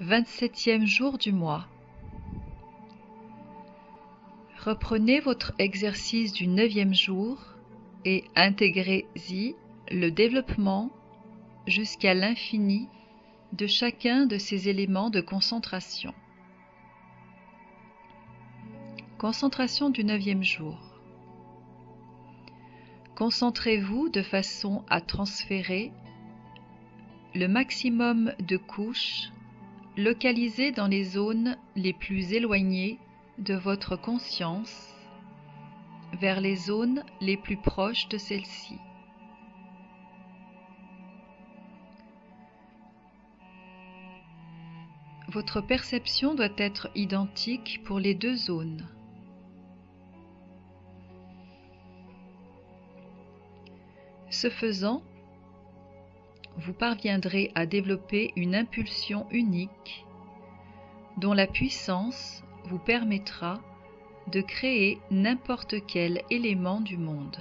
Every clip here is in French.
27e jour du mois. Reprenez votre exercice du 9e jour et intégrez-y le développement jusqu'à l'infini de chacun de ces éléments de concentration. Concentration du 9e jour. Concentrez-vous de façon à transférer le maximum de couches localisées dans les zones les plus éloignées de votre conscience vers les zones les plus proches de celle-ci. Votre perception doit être identique pour les deux zones. Ce faisant, vous parviendrez à développer une impulsion unique dont la puissance vous permettra de créer n'importe quel élément du monde.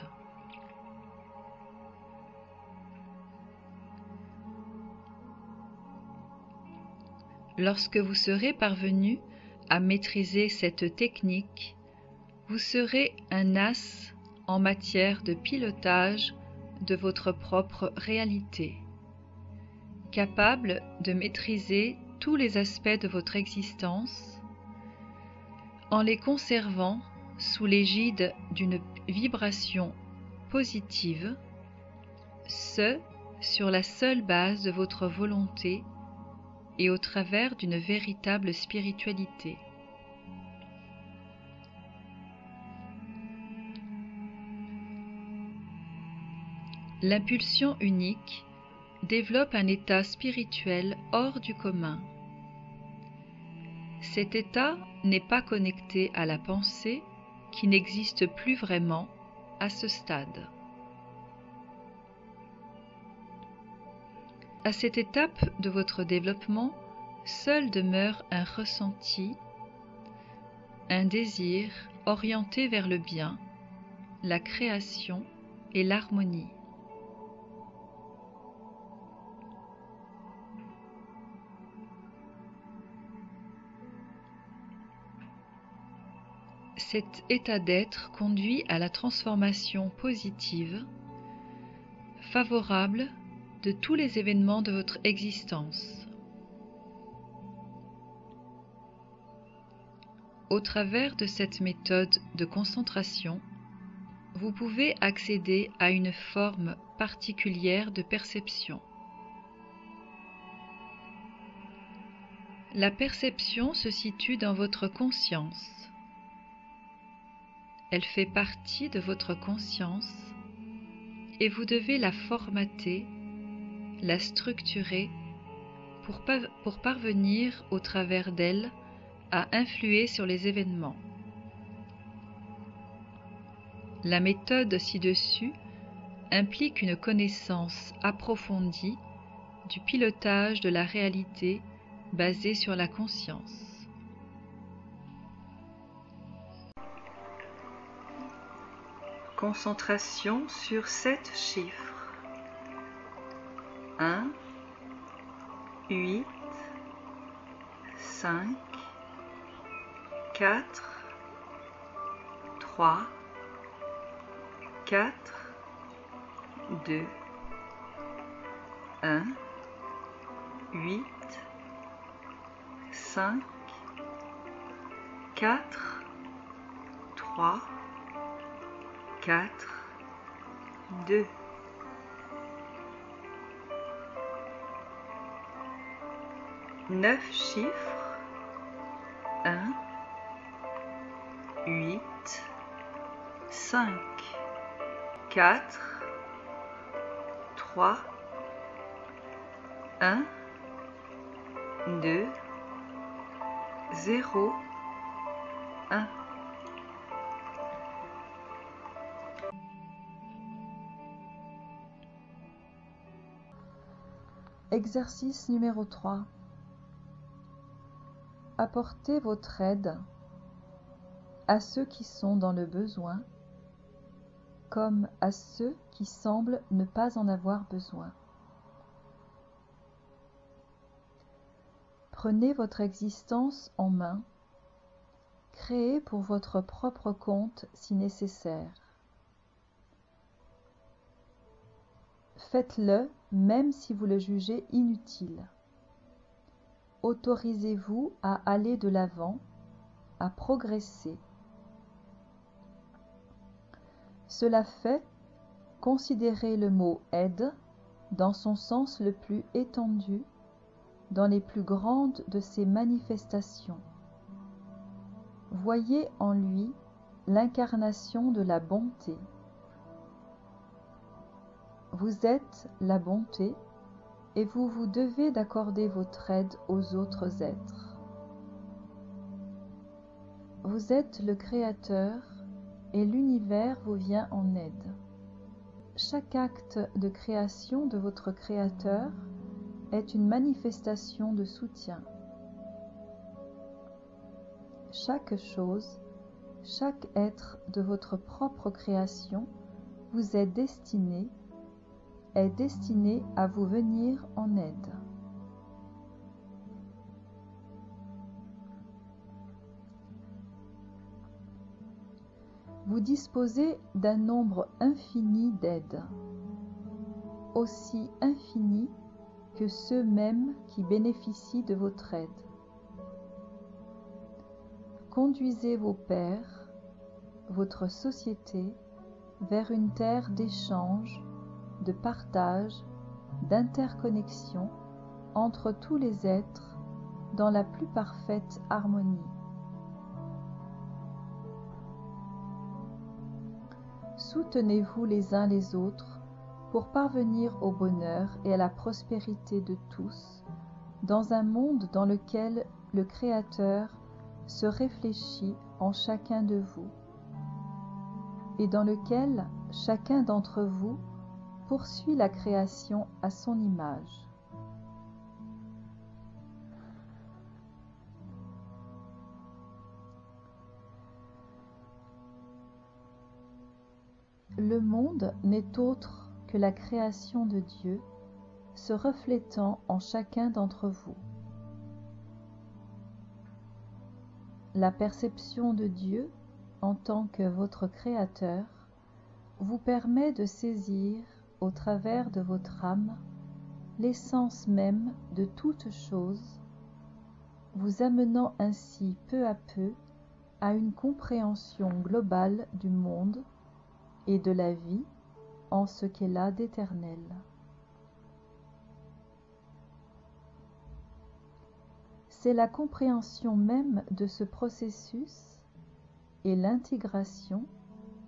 Lorsque vous serez parvenu à maîtriser cette technique, vous serez un as en matière de pilotage de votre propre réalité, capable de maîtriser tous les aspects de votre existence en les conservant sous l'égide d'une vibration positive, ce sur la seule base de votre volonté et au travers d'une véritable spiritualité. L'impulsion unique développe un état spirituel hors du commun. Cet état n'est pas connecté à la pensée qui n'existe plus vraiment à ce stade. À cette étape de votre développement, seul demeure un ressenti, un désir orienté vers le bien, la création et l'harmonie. Cet état d'être conduit à la transformation positive, favorable de tous les événements de votre existence. Au travers de cette méthode de concentration, vous pouvez accéder à une forme particulière de perception. La perception se situe dans votre conscience. Elle fait partie de votre conscience et vous devez la formater, la structurer pour parvenir au travers d'elle à influer sur les événements. La méthode ci-dessus implique une connaissance approfondie du pilotage de la réalité basée sur la conscience. Concentration sur 7 chiffres. 1, 8, 5, 4, 3, 4, 2, 1, 8, 5, 4, 3, 4, 2. Neuf chiffres. 1, 8, 5, 4, 3, 1, 2, 0, 1. Exercice numéro 3. Apportez votre aide à ceux qui sont dans le besoin comme à ceux qui semblent ne pas en avoir besoin. Prenez votre existence en main, créez pour votre propre compte si nécessaire. Faites-le même si vous le jugez inutile. Autorisez-vous à aller de l'avant, à progresser. Cela fait, considérez le mot « aide » dans son sens le plus étendu, dans les plus grandes de ses manifestations. Voyez en lui l'incarnation de la bonté. Vous êtes la bonté et vous vous devez d'accorder votre aide aux autres êtres. Vous êtes le Créateur et l'univers vous vient en aide. Chaque acte de création de votre Créateur est une manifestation de soutien. Chaque chose, chaque être de votre propre création vous est destiné à vous venir en aide. Vous disposez d'un nombre infini d'aides, aussi infini que ceux mêmes qui bénéficient de votre aide. Conduisez vos pairs, votre société, vers une terre d'échange, de partage, d'interconnexion entre tous les êtres dans la plus parfaite harmonie. Soutenez-vous les uns les autres pour parvenir au bonheur et à la prospérité de tous, dans un monde dans lequel le Créateur se réfléchit en chacun de vous, et dans lequel chacun d'entre vous poursuit la création à son image. Le monde n'est autre que la création de Dieu, se reflétant en chacun d'entre vous. La perception de Dieu en tant que votre Créateur vous permet de saisir au travers de votre âme l'essence même de toute chose, vous amenant ainsi peu à peu à une compréhension globale du monde et de la vie en ce qu'elle a d'éternel. C'est la compréhension même de ce processus et l'intégration,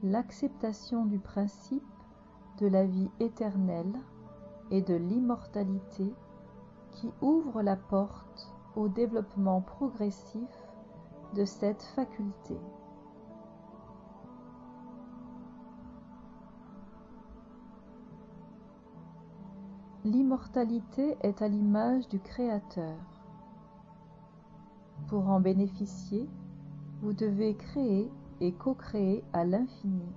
l'acceptation du principe de la vie éternelle et de l'immortalité qui ouvre la porte au développement progressif de cette faculté. L'immortalité est à l'image du Créateur. Pour en bénéficier, vous devez créer et co-créer à l'infini.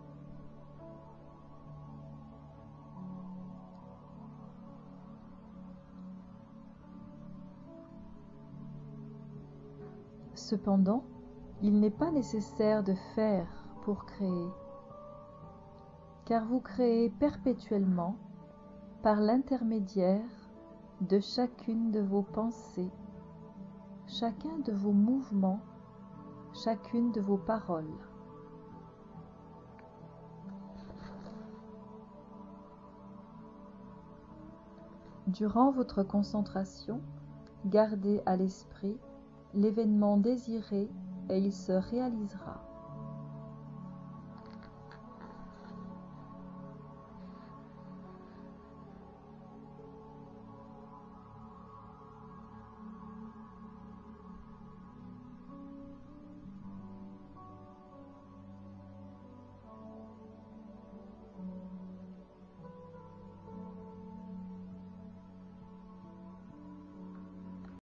Cependant, il n'est pas nécessaire de faire pour créer, car vous créez perpétuellement par l'intermédiaire de chacune de vos pensées, chacun de vos mouvements, chacune de vos paroles. Durant votre concentration, gardez à l'esprit l'événement désiré et il se réalisera.